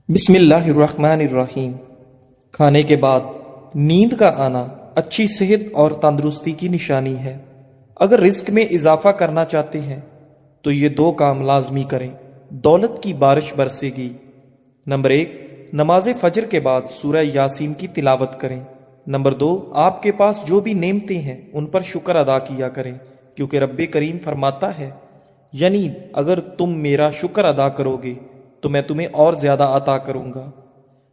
بسم اللہ الرحمن الرحیم۔ کھانے کے بعد نیند کا آنا اچھی صحت اور تندرستی کی نشانی ہے۔ اگر رزق میں اضافہ کرنا چاہتے ہیں تو یہ دو کام لازمی کریں، دولت کی بارش برسے گی۔ نمبر 1، نماز فجر کے بعد سورہ یاسین کی تلاوت کریں۔ نمبر 2، آپ کے پاس جو بھی نعمتیں ہیں ان پر شکر ادا کیا کریں، کیونکہ رب کریم فرماتا ہے، یعنی اگر تم میرا شکر ادا کرو گے تو میں تمہیں اور زیادہ عطا کروں گا۔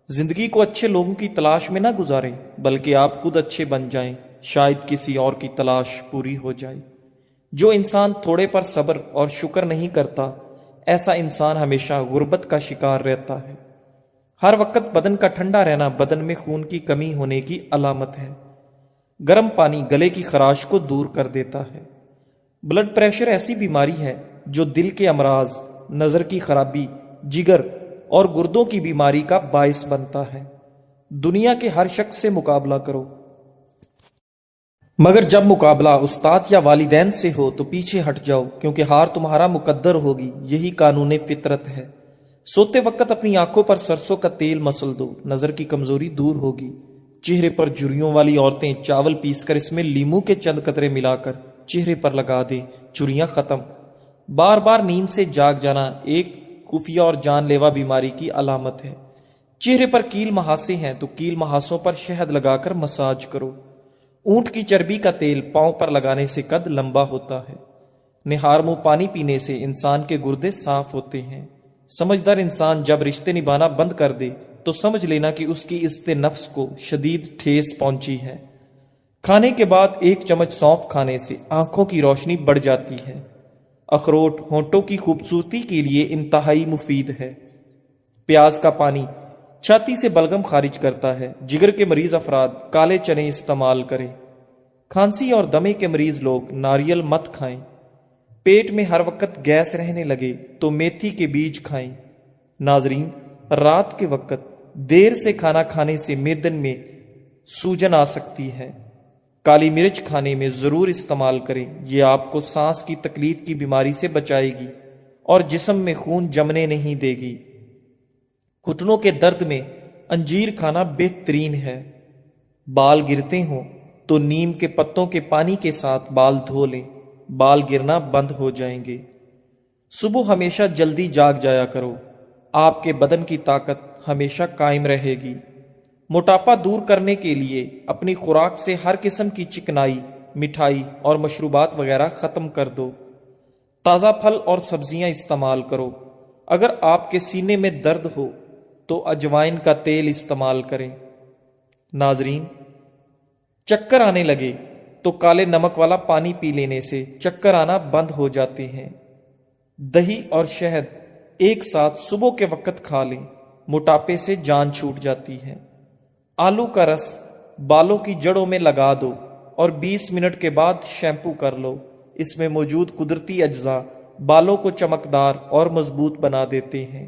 زندگی کو اچھے لوگوں کی تلاش میں نہ گزاریں، بلکہ آپ خود اچھے بن جائیں، شاید کسی اور کی تلاش پوری ہو جائے۔ جو انسان تھوڑے پر صبر اور شکر نہیں کرتا، ایسا انسان ہمیشہ غربت کا شکار رہتا ہے۔ ہر وقت بدن کا ٹھنڈا رہنا بدن میں خون کی کمی ہونے کی علامت ہے۔ گرم پانی گلے کی خراش کو دور کر دیتا ہے۔ بلڈ پریشر ایسی بیماری ہے جو دل کے امراض، نظر کی خرابی، جگر اور گردوں کی بیماری کا باعث بنتا ہے۔ دنیا کے ہر شخص سے مقابلہ کرو، مگر جب مقابلہ استاد یا والدین سے ہو تو پیچھے ہٹ جاؤ، کیونکہ ہار تمہارا مقدر ہوگی۔ یہی قانون فطرت ہے۔ سوتے وقت اپنی آنکھوں پر سرسوں کا تیل مسل دو، نظر کی کمزوری دور ہوگی۔ چہرے پر جھریوں والی عورتیں چاول پیس کر اس میں لیموں کے چند قطرے ملا کر چہرے پر لگا دیں، جھریاں ختم۔ بار بار نیند سے جاگ جانا ایک خفیہ اور جان لیوا بیماری کی علامت ہے۔ چہرے پر کیل مہاسے ہیں تو کیل مہاسوں پر شہد لگا کر مساج کرو۔ اونٹ کی چربی کا تیل پاؤں پر لگانے سے قد لمبا ہوتا ہے۔ نہار منہ پانی پینے سے انسان کے گردے صاف ہوتے ہیں۔ سمجھدار انسان جب رشتے نبھانا بند کر دے تو سمجھ لینا کہ اس کی عزت نفس کو شدید ٹھیس پہنچی ہے۔ کھانے کے بعد 1 چمچ سونف کھانے سے آنکھوں کی روشنی بڑھ جاتی ہے۔ اخروٹ ہونٹوں کی خوبصورتی کے لیے انتہائی مفید ہے۔ پیاز کا پانی چھاتی سے بلغم خارج کرتا ہے۔ جگر کے مریض افراد کالے چنے استعمال کریں۔ کھانسی اور دمے کے مریض لوگ ناریل مت کھائیں۔ پیٹ میں ہر وقت گیس رہنے لگے تو میتھی کے بیج کھائیں۔ ناظرین، رات کے وقت دیر سے کھانا کھانے سے معدے میں سوجن آ سکتی ہے۔ کالی مرچ کھانے میں ضرور استعمال کریں، یہ آپ کو سانس کی تکلیف کی بیماری سے بچائے گی اور جسم میں خون جمنے نہیں دے گی۔ گھٹنوں کے درد میں انجیر کھانا بہترین ہے۔ بال گرتے ہوں تو نیم کے پتوں کے پانی کے ساتھ بال دھو لیں، بال گرنا بند ہو جائیں گے۔ صبح ہمیشہ جلدی جاگ جایا کرو، آپ کے بدن کی طاقت ہمیشہ قائم رہے گی۔ موٹاپا دور کرنے کے لیے اپنی خوراک سے ہر قسم کی چکنائی، مٹھائی اور مشروبات وغیرہ ختم کر دو۔ تازہ پھل اور سبزیاں استعمال کرو۔ اگر آپ کے سینے میں درد ہو تو اجوائن کا تیل استعمال کریں۔ ناظرین، چکر آنے لگے تو کالے نمک والا پانی پی لینے سے چکر آنا بند ہو جاتے ہیں۔ دہی اور شہد ایک ساتھ صبح کے وقت کھا لیں، موٹاپے سے جان چھوٹ جاتی ہے۔ آلو کا رس بالوں کی جڑوں میں لگا دو اور 20 منٹ کے بعد شیمپو کر لو۔ اس میں موجود قدرتی اجزاء بالوں کو چمکدار اور مضبوط بنا دیتے ہیں۔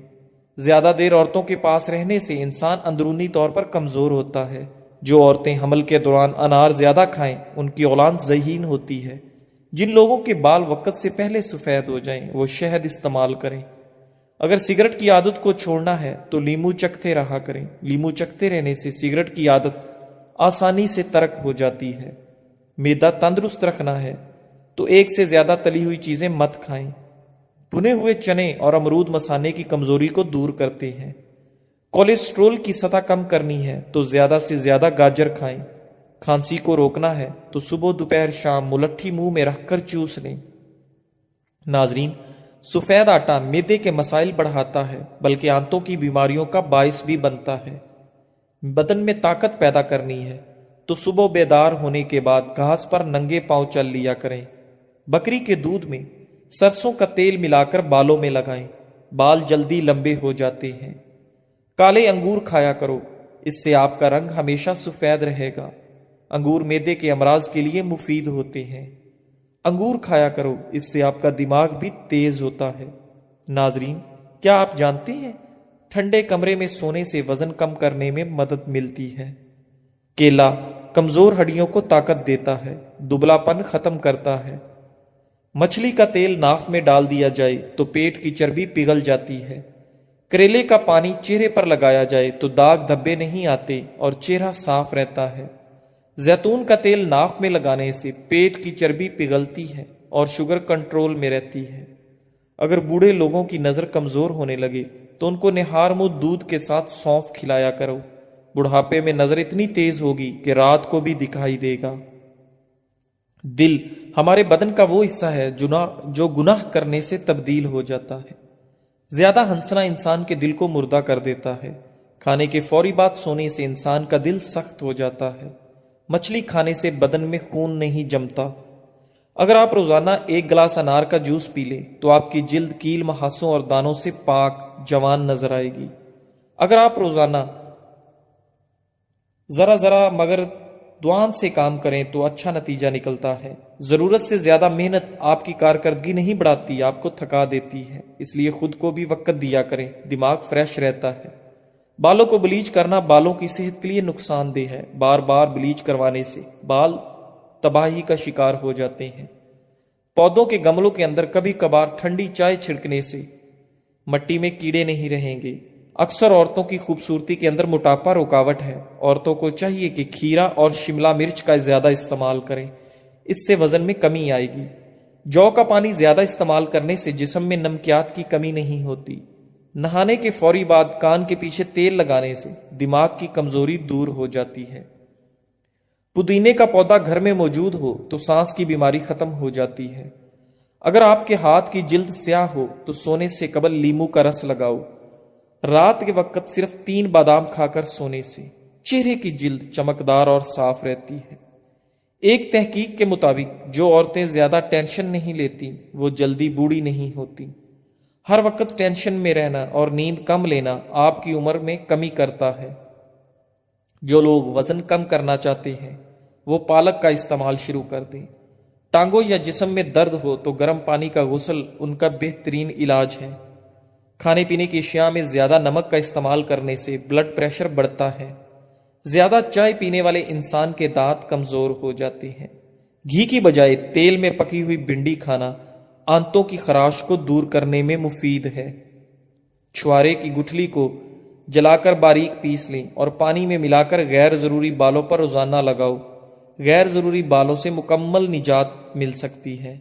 زیادہ دیر عورتوں کے پاس رہنے سے انسان اندرونی طور پر کمزور ہوتا ہے۔ جو عورتیں حمل کے دوران انار زیادہ کھائیں ان کی اولاد ذہین ہوتی ہے۔ جن لوگوں کے بال وقت سے پہلے سفید ہو جائیں وہ شہد استعمال کریں۔ اگر سگریٹ کی عادت کو چھوڑنا ہے تو لیمو چکھتے رہا کریں۔ لیمو چکھتے رہنے سے سگریٹ کی عادت آسانی سے ترک ہو جاتی ہے۔ معدہ تندرست رکھنا ہے تو 1 سے زیادہ تلی ہوئی چیزیں مت کھائیں۔ بھنے ہوئے چنے اور امرود مثانے کی کمزوری کو دور کرتے ہیں۔ کولیسٹرول کی سطح کم کرنی ہے تو زیادہ سے زیادہ گاجر کھائیں۔ کھانسی کو روکنا ہے تو صبح دوپہر شام ملٹھی منہ میں رکھ کر چوس لیں۔ ناظرین، سفید آٹا معدے کے مسائل بڑھاتا ہے بلکہ آنتوں کی بیماریوں کا باعث بھی بنتا ہے۔ بدن میں طاقت پیدا کرنی ہے تو صبح بیدار ہونے کے بعد گھاس پر ننگے پاؤں چل لیا کریں۔ بکری کے دودھ میں سرسوں کا تیل ملا کر بالوں میں لگائیں، بال جلدی لمبے ہو جاتے ہیں۔ کالے انگور کھایا کرو، اس سے آپ کا رنگ ہمیشہ سفید رہے گا۔ انگور معدے کے امراض کے لیے مفید ہوتے ہیں۔ انگور کھایا کرو، اس سے آپ کا دماغ بھی تیز ہوتا ہے۔ ناظرین، کیا آپ جانتے ہیں ٹھنڈے کمرے میں سونے سے وزن کم کرنے میں مدد ملتی ہے؟ کیلا کمزور ہڈیوں کو طاقت دیتا ہے، دبلا پن ختم کرتا ہے۔ مچھلی کا تیل ناک میں ڈال دیا جائے تو پیٹ کی چربی پگھل جاتی ہے۔ کریلے کا پانی چہرے پر لگایا جائے تو داغ دھبے نہیں آتے اور چہرہ صاف رہتا ہے۔ زیتون کا تیل ناک میں لگانے سے پیٹ کی چربی پگھلتی ہے اور شوگر کنٹرول میں رہتی ہے۔ اگر بوڑھے لوگوں کی نظر کمزور ہونے لگے تو ان کو نہار منہ دودھ کے ساتھ سونف کھلایا کرو۔ بڑھاپے میں نظر اتنی تیز ہوگی کہ رات کو بھی دکھائی دے گا۔ دل ہمارے بدن کا وہ حصہ ہے جو گناہ کرنے سے تبدیل ہو جاتا ہے۔ زیادہ ہنسنا انسان کے دل کو مردہ کر دیتا ہے۔ کھانے کے فوری بعد سونے سے انسان کا دل سخت ہو جاتا ہے۔ مچھلی کھانے سے بدن میں خون نہیں جمتا۔ اگر آپ روزانہ 1 گلاس انار کا جوس پی لیں تو آپ کی جلد کیل مہاسوں اور دانوں سے پاک جوان نظر آئے گی۔ اگر آپ روزانہ ذرا مگر دعان سے کام کریں تو اچھا نتیجہ نکلتا ہے۔ ضرورت سے زیادہ محنت آپ کی کارکردگی نہیں بڑھاتی، آپ کو تھکا دیتی ہے۔ اس لیے خود کو بھی وقت دیا کریں، دماغ فریش رہتا ہے۔ بالوں کو بلیچ کرنا بالوں کی صحت کے لیے نقصان دہ ہے۔ بار بار بلیچ کروانے سے بال تباہی کا شکار ہو جاتے ہیں۔ پودوں کے گملوں کے اندر کبھی کبھار ٹھنڈی چائے چھڑکنے سے مٹی میں کیڑے نہیں رہیں گے۔ اکثر عورتوں کی خوبصورتی کے اندر موٹاپا رکاوٹ ہے۔ عورتوں کو چاہیے کہ کھیرا اور شملہ مرچ کا زیادہ استعمال کریں، اس سے وزن میں کمی آئے گی۔ جو کا پانی زیادہ استعمال کرنے سے جسم میں نمکیات کی کمی نہیں ہوتی۔ نہانے کے فوری بعد کان کے پیچھے تیل لگانے سے دماغ کی کمزوری دور ہو جاتی ہے۔ پودینے کا پودا گھر میں موجود ہو تو سانس کی بیماری ختم ہو جاتی ہے۔ اگر آپ کے ہاتھ کی جلد سیاہ ہو تو سونے سے قبل لیموں کا رس لگاؤ۔ رات کے وقت صرف 3 بادام کھا کر سونے سے چہرے کی جلد چمکدار اور صاف رہتی ہے۔ ایک تحقیق کے مطابق جو عورتیں زیادہ ٹینشن نہیں لیتی وہ جلدی بوڑھی نہیں ہوتی۔ ہر وقت ٹینشن میں رہنا اور نیند کم لینا آپ کی عمر میں کمی کرتا ہے۔ جو لوگ وزن کم کرنا چاہتے ہیں وہ پالک کا استعمال شروع کر دیں۔ ٹانگوں یا جسم میں درد ہو تو گرم پانی کا غسل ان کا بہترین علاج ہے۔ کھانے پینے کی اشیاء میں زیادہ نمک کا استعمال کرنے سے بلڈ پریشر بڑھتا ہے۔ زیادہ چائے پینے والے انسان کے دانت کمزور ہو جاتے ہیں۔ گھی کی بجائے تیل میں پکی ہوئی بھنڈی کھانا آنتوں کی خراش کو دور کرنے میں مفید ہے۔ چھوارے کی گٹھلی کو جلا کر باریک پیس لیں اور پانی میں ملا کر غیر ضروری بالوں پر روزانہ لگاؤ۔ غیر ضروری بالوں سے مکمل نجات مل سکتی ہے۔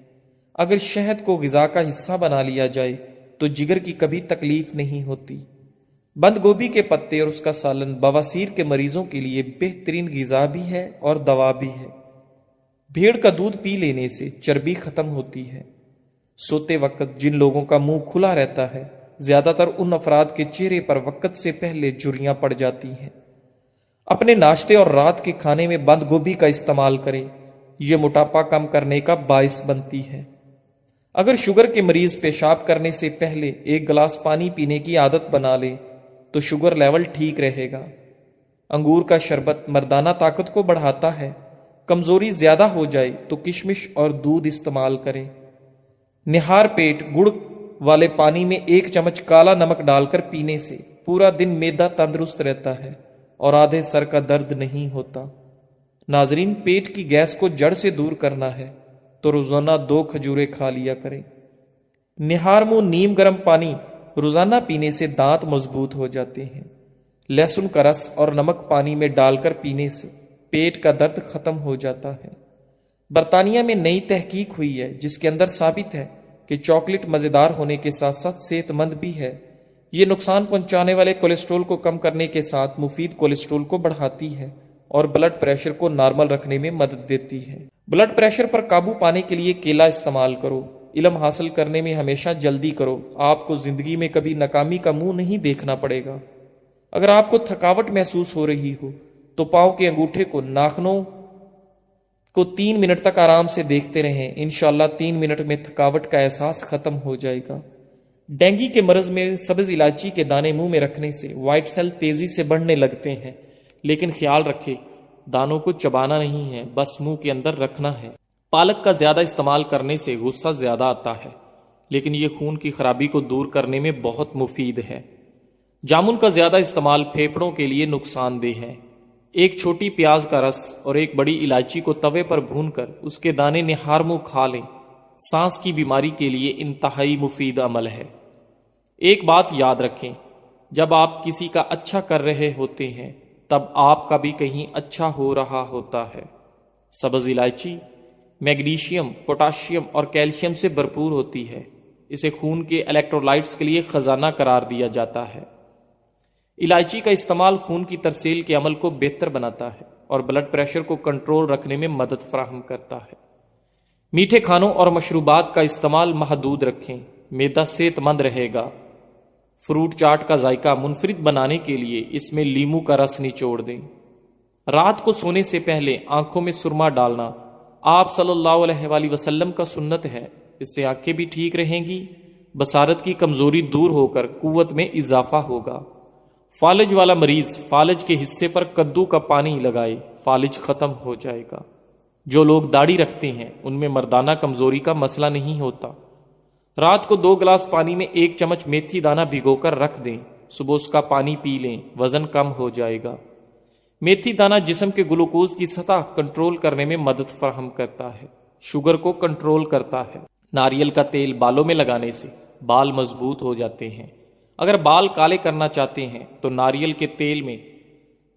اگر شہد کو غذا کا حصہ بنا لیا جائے تو جگر کی کبھی تکلیف نہیں ہوتی۔ بند گوبھی کے پتے اور اس کا سالن بواسیر کے مریضوں کے لیے بہترین غذا بھی ہے اور دوا بھی ہے۔ بھیڑ کا دودھ پی لینے سے چربی ختم ہوتی ہے۔ سوتے وقت جن لوگوں کا منہ کھلا رہتا ہے زیادہ تر ان افراد کے چہرے پر وقت سے پہلے جھریاں پڑ جاتی ہیں۔ اپنے ناشتے اور رات کے کھانے میں بند گوبھی کا استعمال کریں، یہ موٹاپا کم کرنے کا باعث بنتی ہے۔ اگر شوگر کے مریض پیشاب کرنے سے پہلے 1 گلاس پانی پینے کی عادت بنا لے تو شوگر لیول ٹھیک رہے گا۔ انگور کا شربت مردانہ طاقت کو بڑھاتا ہے۔ کمزوری زیادہ ہو جائے تو کشمش اور دودھ استعمال کریں۔ نہار پیٹ گڑ والے پانی میں 1 چمچ کالا نمک ڈال کر پینے سے پورا دن معدہ تندرست رہتا ہے اور آدھے سر کا درد نہیں ہوتا۔ ناظرین، پیٹ کی گیس کو جڑ سے دور کرنا ہے تو روزانہ 2 کھجوریں کھا لیا کریں۔ نہار منہ نیم گرم پانی روزانہ پینے سے دانت مضبوط ہو جاتے ہیں۔ لہسن کا رس اور نمک پانی میں ڈال کر پینے سے پیٹ کا درد ختم ہو جاتا ہے۔ برطانیہ میں نئی تحقیق ہوئی ہے جس کے اندر ثابت ہے کہ چاکلیٹ مزیدار ہونے کے ساتھ ساتھ صحت مند بھی ہے۔ یہ نقصان پہنچانے والے کولیسٹرول کو کم کرنے کے ساتھ مفید کولیسٹرول کو بڑھاتی ہے اور بلڈ پریشر کو نارمل رکھنے میں مدد دیتی ہے۔ بلڈ پریشر پر قابو پانے کے لیے کیلا استعمال کرو۔ علم حاصل کرنے میں ہمیشہ جلدی کرو، آپ کو زندگی میں کبھی ناکامی کا منہ نہیں دیکھنا پڑے گا۔ اگر آپ کو تھکاوٹ محسوس ہو رہی ہو تو پاؤں کے انگوٹھے کو ناخنوں کو 3 منٹ تک آرام سے دیکھتے رہیں۔ انشاءاللہ 3 منٹ میں تھکاوٹ کا احساس ختم ہو جائے گا۔ ڈینگی کے مرض میں سبز الائچی کے دانے منہ میں رکھنے سے وائٹ سیل تیزی سے بڑھنے لگتے ہیں، لیکن خیال رکھیں دانوں کو چبانا نہیں ہے، بس منہ کے اندر رکھنا ہے۔ پالک کا زیادہ استعمال کرنے سے غصہ زیادہ آتا ہے، لیکن یہ خون کی خرابی کو دور کرنے میں بہت مفید ہے۔ جامن کا زیادہ استعمال پھیپھڑوں کے لیے نقصان دہ ہے۔ 1 چھوٹی پیاز کا رس اور 1 بڑی الائچی کو توے پر بھون کر اس کے دانے نہار منہ کھا لیں، سانس کی بیماری کے لیے انتہائی مفید عمل ہے۔ ایک بات یاد رکھیں، جب آپ کسی کا اچھا کر رہے ہوتے ہیں تب آپ کا بھی کہیں اچھا ہو رہا ہوتا ہے۔ سبز الائچی میگنیشیم، پوٹاشیم اور کیلشیم سے بھرپور ہوتی ہے۔ اسے خون کے الیکٹرولائٹس کے لیے خزانہ قرار دیا جاتا ہے۔ الائچی کا استعمال خون کی ترسیل کے عمل کو بہتر بناتا ہے اور بلڈ پریشر کو کنٹرول رکھنے میں مدد فراہم کرتا ہے۔ میٹھے کھانوں اور مشروبات کا استعمال محدود رکھیں، معدہ صحت مند رہے گا۔ فروٹ چاٹ کا ذائقہ منفرد بنانے کے لیے اس میں لیموں کا رس نچوڑ دیں۔ رات کو سونے سے پہلے آنکھوں میں سرما ڈالنا آپ صلی اللہ علیہ وآلہ وسلم کا سنت ہے۔ اس سے آنکھیں بھی ٹھیک رہیں گی، بصارت کی کمزوری دور ہو کر قوت میں اضافہ ہوگا۔ فالج والا مریض فالج کے حصے پر کدو کا پانی لگائے، فالج ختم ہو جائے گا۔ جو لوگ داڑھی رکھتے ہیں ان میں مردانہ کمزوری کا مسئلہ نہیں ہوتا۔ رات کو 2 گلاس پانی میں 1 چمچ میتھی دانہ بھگو کر رکھ دیں، صبح اس کا پانی پی لیں، وزن کم ہو جائے گا۔ میتھی دانہ جسم کے گلوکوز کی سطح کنٹرول کرنے میں مدد فراہم کرتا ہے، شوگر کو کنٹرول کرتا ہے۔ ناریل کا تیل بالوں میں لگانے سے بال مضبوط ہو جاتے ہیں۔ اگر بال کالے کرنا چاہتے ہیں تو ناریل کے تیل میں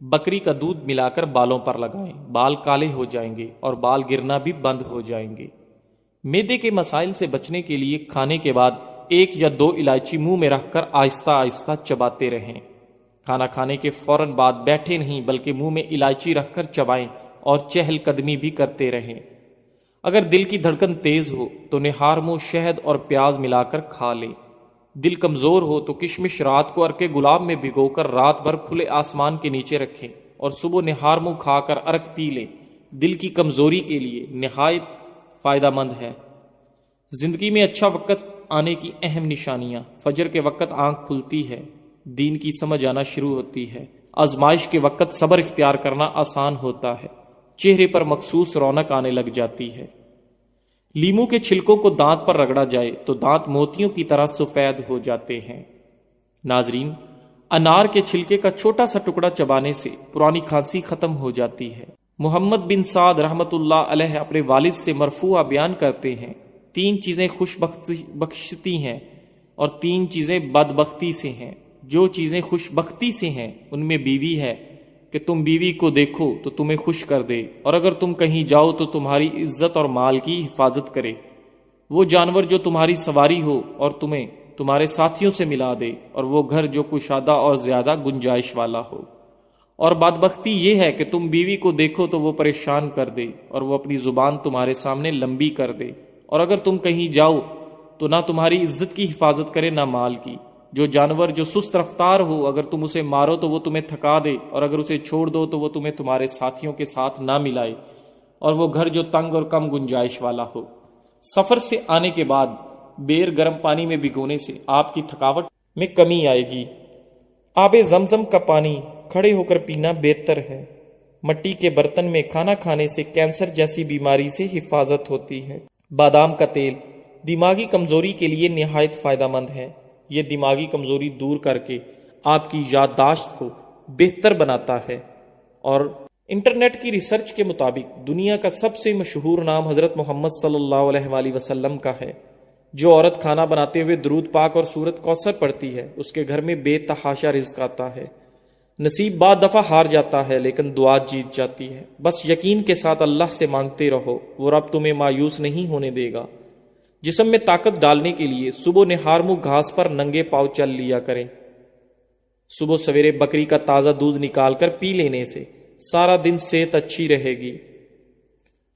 بکری کا دودھ ملا کر بالوں پر لگائیں، بال کالے ہو جائیں گے اور بال گرنا بھی بند ہو جائیں گے۔ معدے کے مسائل سے بچنے کے لیے کھانے کے بعد 1 یا 2 الائچی منہ میں رکھ کر آہستہ آہستہ چباتے رہیں۔ کھانا کھانے کے فوراً بعد بیٹھے نہیں بلکہ منہ میں الائچی رکھ کر چبائیں اور چہل قدمی بھی کرتے رہیں۔ اگر دل کی دھڑکن تیز ہو تو نہار منہ شہد اور پیاز ملا کر کھا لیں۔ دل کمزور ہو تو کشمش رات کو عرق گلاب میں بھگو کر رات بھر کھلے آسمان کے نیچے رکھیں اور صبح نہار منہ کھا کر عرق پی لیں۔ دل کی کمزوری کے لیے نہایت فائدہ مند ہے۔ زندگی میں اچھا وقت آنے کی اہم نشانیاں: فجر کے وقت آنکھ کھلتی ہے، دین کی سمجھ آنا شروع ہوتی ہے۔ آزمائش کے وقت صبر اختیار کرنا آسان ہوتا ہے، چہرے پر مخصوص رونق آنے لگ جاتی ہے۔ لیموں کے چھلکوں کو دانت پر رگڑا جائے تو دانت موتیوں کی طرح سفید ہو جاتے ہیں۔ ناظرین، انار کے چھلکے کا چھوٹا سا ٹکڑا چبانے سے پرانی کھانسی ختم ہو جاتی ہے۔ محمد بن سعد رحمۃ اللہ علیہ اپنے والد سے مرفوعہ بیان کرتے ہیں، 3 چیزیں خوش بخشتی ہیں اور 3 چیزیں بدبختی سے ہیں۔ جو چیزیں خوش بختی سے ہیں ان میں بیوی ہے کہ تم بیوی کو دیکھو تو تمہیں خوش کر دے، اور اگر تم کہیں جاؤ تو تمہاری عزت اور مال کی حفاظت کرے۔ وہ جانور جو تمہاری سواری ہو اور تمہیں تمہارے ساتھیوں سے ملا دے، اور وہ گھر جو کشادہ اور زیادہ گنجائش والا ہو۔ اور بدبختی یہ ہے کہ تم بیوی کو دیکھو تو وہ پریشان کر دے اور وہ اپنی زبان تمہارے سامنے لمبی کر دے، اور اگر تم کہیں جاؤ تو نہ تمہاری عزت کی حفاظت کرے نہ مال کی۔ جو جانور جو سست رفتار ہو، اگر تم اسے مارو تو وہ تمہیں تھکا دے، اور اگر اسے چھوڑ دو تو وہ تمہیں تمہارے ساتھیوں کے ساتھ نہ ملائے، اور وہ گھر جو تنگ اور کم گنجائش والا ہو۔ سفر سے آنے کے بعد بیر گرم پانی میں بھگونے سے آپ کی تھکاوٹ میں کمی آئے گی۔ آب زمزم کا پانی کھڑے ہو کر پینا بہتر ہے۔ مٹی کے برتن میں کھانا کھانے سے کینسر جیسی بیماری سے حفاظت ہوتی ہے۔ بادام کا تیل دماغی کمزوری کے لیے نہایت فائدہ مند ہے۔ یہ دماغی کمزوری دور کر کے آپ کی یادداشت کو بہتر بناتا ہے، اور انٹرنیٹ کی ریسرچ کے مطابق دنیا کا سب سے مشہور نام حضرت محمد صلی اللہ علیہ وآلہ وسلم کا ہے۔ جو عورت کھانا بناتے ہوئے درود پاک اور سورت کوثر پڑھتی ہے اس کے گھر میں بے تحاشا رزق آتا ہے۔ نصیب بعد دفعہ ہار جاتا ہے لیکن دعا جیت جاتی ہے۔ بس یقین کے ساتھ اللہ سے مانگتے رہو، وہ رب تمہیں مایوس نہیں ہونے دے گا۔ جسم میں طاقت ڈالنے کے لیے صبح نہار منہ گھاس پر ننگے پاؤں چل لیا کریں۔ صبح سویرے بکری کا تازہ دودھ نکال کر پی لینے سے سارا دن صحت اچھی رہے گی۔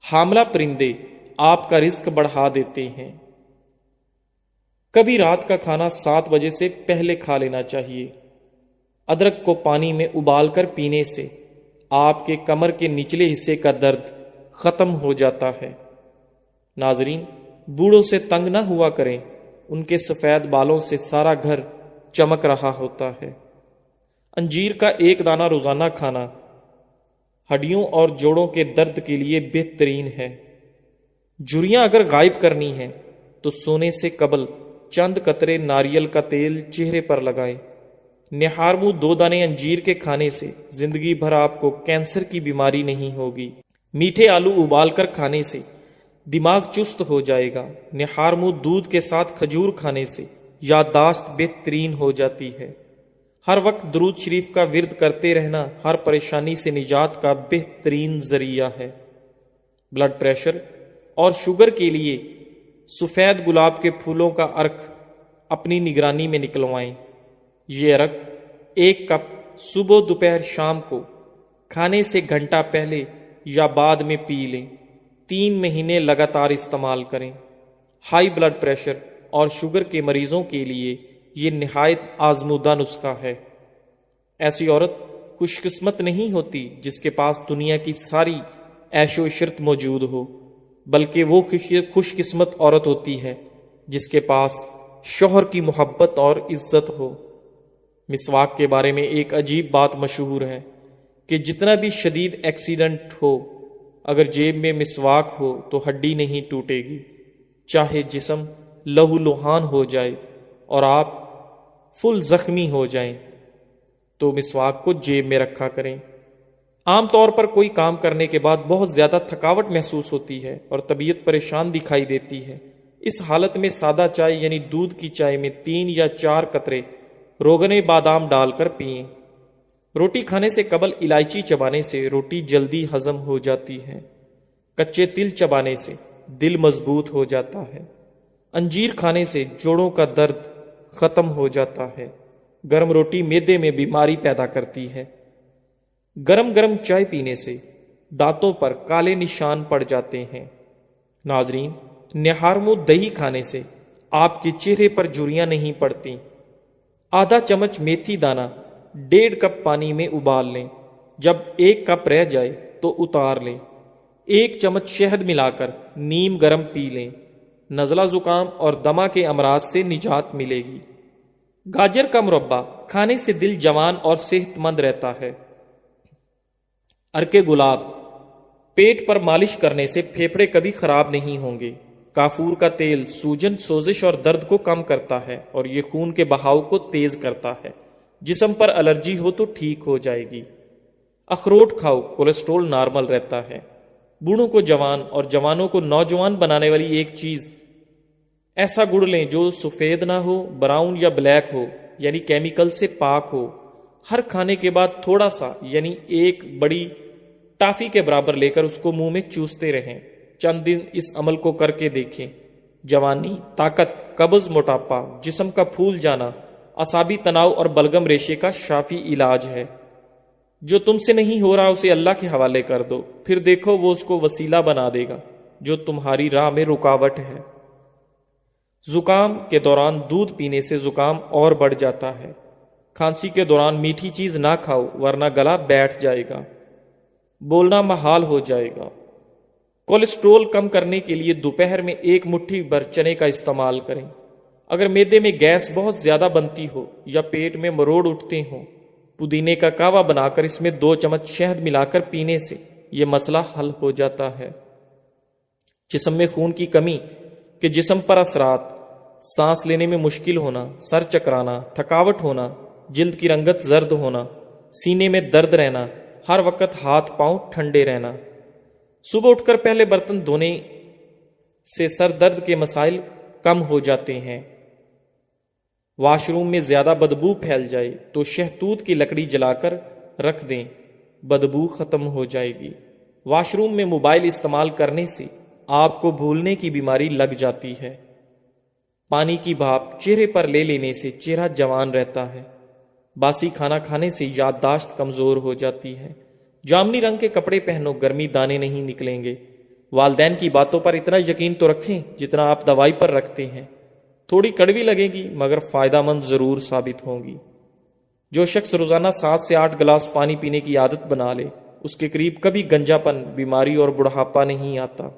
حاملہ پرندے آپ کا رزق بڑھا دیتے ہیں۔ کبھی رات کا کھانا 7 بجے سے پہلے کھا لینا چاہیے۔ ادرک کو پانی میں ابال کر پینے سے آپ کے کمر کے نچلے حصے کا درد ختم ہو جاتا ہے۔ ناظرین، بوڑھوں سے تنگ نہ ہوا کریں، ان کے سفید بالوں سے سارا گھر چمک رہا ہوتا ہے۔ انجیر کا 1 دانہ روزانہ کھانا ہڈیوں اور جوڑوں کے درد کے لیے بہترین ہے۔ جھریاں اگر غائب کرنی ہیں تو سونے سے قبل چند قطرے ناریل کا تیل چہرے پر لگائیں۔ نہار منہ 2 دانے انجیر کے کھانے سے زندگی بھر آپ کو کینسر کی بیماری نہیں ہوگی۔ میٹھے آلو ابال کر کھانے سے دماغ چست ہو جائے گا۔ نہار منہ دودھ کے ساتھ کھجور کھانے سے یادداشت بہترین ہو جاتی ہے۔ ہر وقت درود شریف کا ورد کرتے رہنا ہر پریشانی سے نجات کا بہترین ذریعہ ہے۔ بلڈ پریشر اور شوگر کے لیے سفید گلاب کے پھولوں کا عرق اپنی نگرانی میں نکلوائیں۔ یہ عرق 1 کپ صبح دوپہر شام کو کھانے سے گھنٹہ پہلے یا بعد میں پی لیں۔ 3 مہینے لگاتار استعمال کریں۔ ہائی بلڈ پریشر اور شوگر کے مریضوں کے لیے یہ نہایت آزمودہ نسخہ ہے۔ ایسی عورت خوش قسمت نہیں ہوتی جس کے پاس دنیا کی ساری عیش و عشرت موجود ہو، بلکہ وہ خوش قسمت عورت ہوتی ہے جس کے پاس شوہر کی محبت اور عزت ہو۔ مسواک کے بارے میں ایک عجیب بات مشہور ہے کہ جتنا بھی شدید ایکسیڈنٹ ہو، اگر جیب میں مسواک ہو تو ہڈی نہیں ٹوٹے گی، چاہے جسم لہو لہان ہو جائے اور آپ فل زخمی ہو جائیں تو مسواک کو جیب میں رکھا کریں۔ عام طور پر کوئی کام کرنے کے بعد بہت زیادہ تھکاوٹ محسوس ہوتی ہے اور طبیعت پریشان دکھائی دیتی ہے۔ اس حالت میں سادہ چائے یعنی دودھ کی چائے میں 3 یا 4 قطرے روغن بادام ڈال کر پئیں۔ روٹی کھانے سے قبل الائچی چبانے سے روٹی جلدی ہضم ہو جاتی ہے۔ کچے تل چبانے سے دل مضبوط ہو جاتا ہے۔ انجیر کھانے سے جوڑوں کا درد ختم ہو جاتا ہے۔ گرم روٹی معدے میں بیماری پیدا کرتی ہے۔ گرم گرم چائے پینے سے دانتوں پر کالے نشان پڑ جاتے ہیں۔ ناظرین، نہارمو دہی کھانے سے آپ کے چہرے پر جھریاں نہیں پڑتی۔ آدھا چمچ میتھی دانہ 1.5 کپ پانی میں ابال لیں۔ جب 1 کپ رہ جائے تو اتار لیں۔ 1 چمچ شہد ملا کر نیم گرم پی لیں۔ نزلہ زکام اور دمہ کے امراض سے نجات ملے گی۔ گاجر کا مربع کھانے سے دل جوان اور صحت مند رہتا ہے۔ عرق گلاب پیٹ پر مالش کرنے سے پھیپھڑے کبھی خراب نہیں ہوں گے۔ کافور کا تیل سوجن، سوزش اور درد کو کم کرتا ہے اور یہ خون کے بہاؤ کو تیز کرتا ہے۔ جسم پر الرجی ہو تو ٹھیک ہو جائے گی۔ اخروٹ کھاؤ، کولیسٹرول نارمل رہتا ہے۔ بوڑھوں کو جوان اور جوانوں کو نوجوان بنانے والی ایک چیز، ایسا گڑ لیں جو سفید نہ ہو، براؤن یا بلیک ہو، یعنی کیمیکل سے پاک ہو۔ ہر کھانے کے بعد تھوڑا سا یعنی 1 بڑی ٹافی کے برابر لے کر اس کو منہ میں چوستے رہیں۔ چند دن اس عمل کو کر کے دیکھیں۔ جوانی، طاقت، قبض، موٹاپا، جسم کا پھول جانا، اعصابی تناؤ اور بلغم ریشے کا شافی علاج ہے۔ جو تم سے نہیں ہو رہا اسے اللہ کے حوالے کر دو، پھر دیکھو وہ اس کو وسیلہ بنا دے گا جو تمہاری راہ میں رکاوٹ ہے۔ زکام کے دوران دودھ پینے سے زکام اور بڑھ جاتا ہے۔ کھانسی کے دوران میٹھی چیز نہ کھاؤ ورنہ گلا بیٹھ جائے گا، بولنا محال ہو جائے گا۔ کولیسٹرول کم کرنے کے لیے دوپہر میں 1 مٹھی بھر چنے کا استعمال کریں۔ اگر معدے میں گیس بہت زیادہ بنتی ہو یا پیٹ میں مروڑ اٹھتے ہوں، پودینے کا کہوہ بنا کر اس میں 2 چمچ شہد ملا کر پینے سے یہ مسئلہ حل ہو جاتا ہے۔ جسم میں خون کی کمی کے جسم پر اثرات، سانس لینے میں مشکل ہونا، سر چکرانا، تھکاوٹ ہونا، جلد کی رنگت زرد ہونا، سینے میں درد رہنا، ہر وقت ہاتھ پاؤں ٹھنڈے رہنا۔ صبح اٹھ کر پہلے برتن دھونے سے سر درد کے مسائل کم ہو جاتے ہیں۔ واش روم میں زیادہ بدبو پھیل جائے تو شہتوت کی لکڑی جلا کر رکھ دیں، بدبو ختم ہو جائے گی۔ واش روم میں موبائل استعمال کرنے سے آپ کو بھولنے کی بیماری لگ جاتی ہے۔ پانی کی بھاپ چہرے پر لے لینے سے چہرہ جوان رہتا ہے۔ باسی کھانا کھانے سے یادداشت کمزور ہو جاتی ہے۔ جامنی رنگ کے کپڑے پہنو، گرمی دانے نہیں نکلیں گے۔ والدین کی باتوں پر اتنا یقین تو رکھیں جتنا آپ دوائی پر رکھتے ہیں۔ تھوڑی کڑوی لگے گی مگر فائدہ مند ضرور ثابت ہوں گی۔ جو شخص روزانہ 7 سے 8 گلاس پانی پینے کی عادت بنا لے اس کے قریب کبھی گنجا پن، بیماری اور بڑھاپا نہیں آتا۔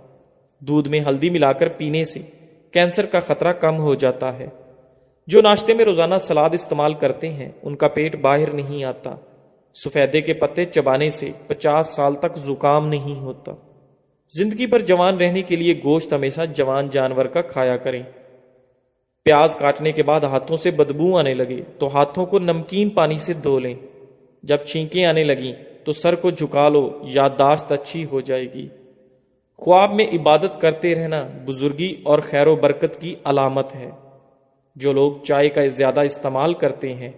دودھ میں ہلدی ملا کر پینے سے کینسر کا خطرہ کم ہو جاتا ہے۔ جو ناشتے میں روزانہ سلاد استعمال کرتے ہیں ان کا پیٹ باہر نہیں آتا۔ سفیدے کے پتے چبانے سے 50 سال تک زکام نہیں ہوتا۔ زندگی بھر جوان رہنے کے لیے گوشت ہمیشہ جوان جانور کا کھایا کریں۔ پیاز کاٹنے کے بعد ہاتھوں سے بدبو آنے لگے تو ہاتھوں کو نمکین پانی سے دھو لیں۔ جب چھینکیں آنے لگیں تو سر کو جھکا لو، یادداشت اچھی ہو جائے گی۔ خواب میں عبادت کرتے رہنا بزرگی اور خیر و برکت کی علامت ہے۔ جو لوگ چائے کا زیادہ استعمال کرتے ہیں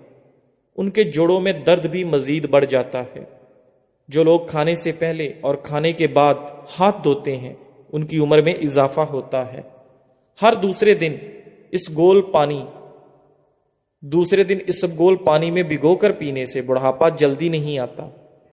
ان کے جوڑوں میں درد بھی مزید بڑھ جاتا ہے۔ جو لوگ کھانے سے پہلے اور کھانے کے بعد ہاتھ دھوتے ہیں ان کی عمر میں اضافہ ہوتا ہے۔ ہر دوسرے دن اس گول پانی میں بھگو کر پینے سے بڑھاپا جلدی نہیں آتا۔